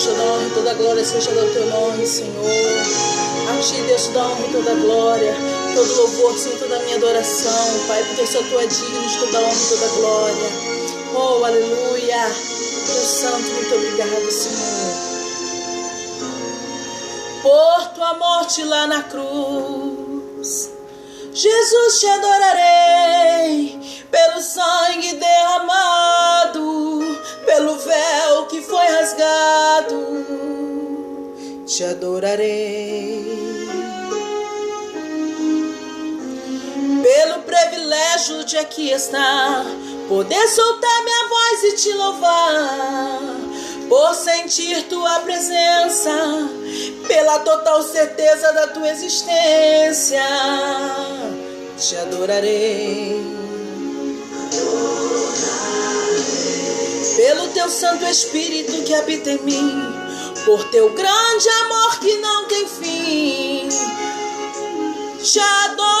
Deus, toda honra e toda glória seja do teu nome, Senhor. A ti, Deus, toda honra e toda glória, todo louvor, Senhor, toda a minha adoração, Pai, porque só tu é digno de toda honra e toda glória. Oh, aleluia. Deus Santo, muito obrigado, Senhor. Por tua morte lá na cruz, Jesus, te adorarei, pelo sangue derramado, pelo véu que foi rasgado, te adorarei. Pelo privilégio de aqui estar, poder soltar minha voz e te louvar, por sentir tua presença, pela total certeza da tua existência, te adorarei. Pelo teu Santo Espírito que habita em mim, por teu grande amor que não tem fim, te adorarei.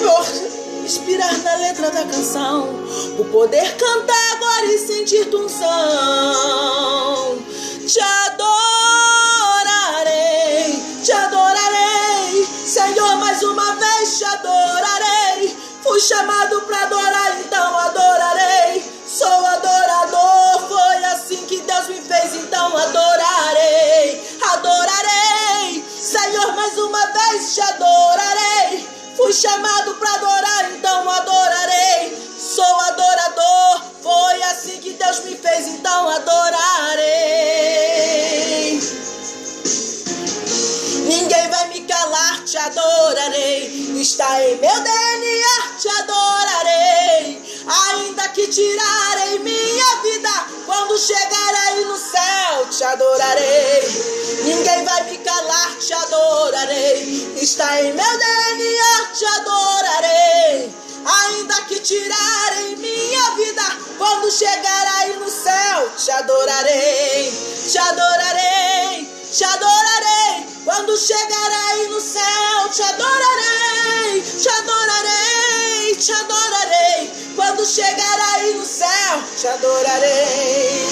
Por inspirar na letra da canção, por poder cantar agora e sentir tua unção, te adorarei, te adorarei. Senhor, mais uma vez te adorarei. Fui chamado para adorar, então adorarei. Sou adorador, foi assim que Deus me fez, então adorarei, adorarei. Senhor, mais uma vez te adorarei. Fui chamado para adorar, então adorarei. Sou adorador, foi assim que Deus me fez, então adorarei. Ninguém vai me calar, te adorarei. Está em meu DNA, te adorarei. Ainda que tirarem minha vida, quando chegar aí no céu, te adorarei. Ninguém vai me calar, te adorarei. Está em meu DNA, te adorarei. Ainda que tirarem minha vida, quando chegar aí no céu, te adorarei, te adorarei, te adorarei. Quando chegar aí no céu, te adorarei, te adorarei, te adorarei. Quando chegar aí no céu, te adorarei.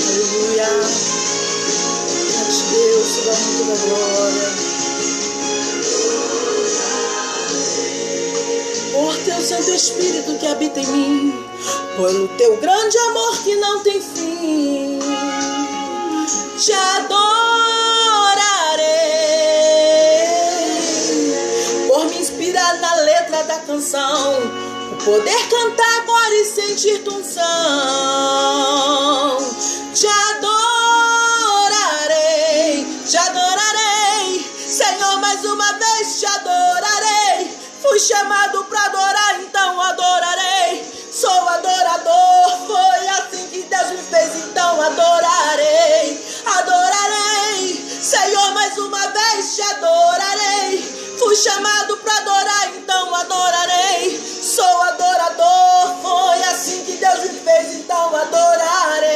Aleluia. A ti, Deus, toda honra e toda glória. Por teu Santo Espírito que habita em mim, pelo teu grande amor que não tem fim, te adorarei. Por me inspirar na letra da canção, por poder cantar agora e sentir tua unção, te adorarei, te adorarei. Senhor, mais uma vez te adorarei. Fui chamado para adorar, então adorarei. Sou adorador, foi assim que Deus me fez, então adorarei, adorarei. Senhor, mais uma vez te adorarei. Fui chamado para adorar, então adorarei. Sou adorador, foi assim que Deus me fez, então adorarei.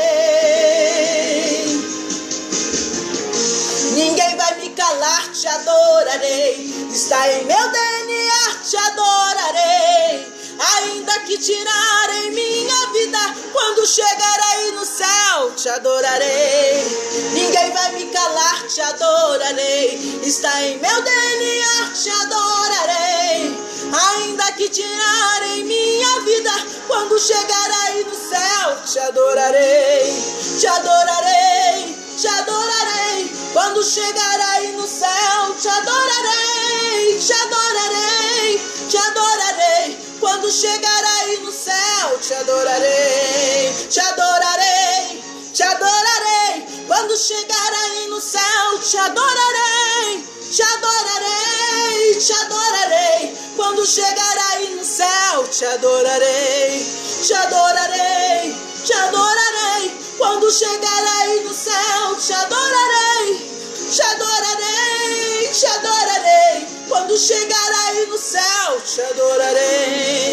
Ninguém vai me calar, te adorarei. Está em meu DNA, te adorarei. Ainda que tirarem minha vida, quando chegar aí no céu, te adorarei. Ninguém vai me calar, te adorarei. Está em meu DNA, te adorarei. Ainda que tirarem minha vida, quando chegar aí no céu, te adorarei, te adorarei, te adorarei. Quando chegar aí no céu, te adorarei, te adorarei, te adorarei. Quando chegar aí no céu, te adorarei, te adorarei, te adorarei. Quando chegar aí no céu, te adorarei, te adorarei, te adorarei. Quando chegar aí no céu, te adorarei, te adorarei, te adorarei. Quando chegar aí no céu, te adorarei, te adorarei, te adorarei. Quando chegar aí no céu, te adorarei.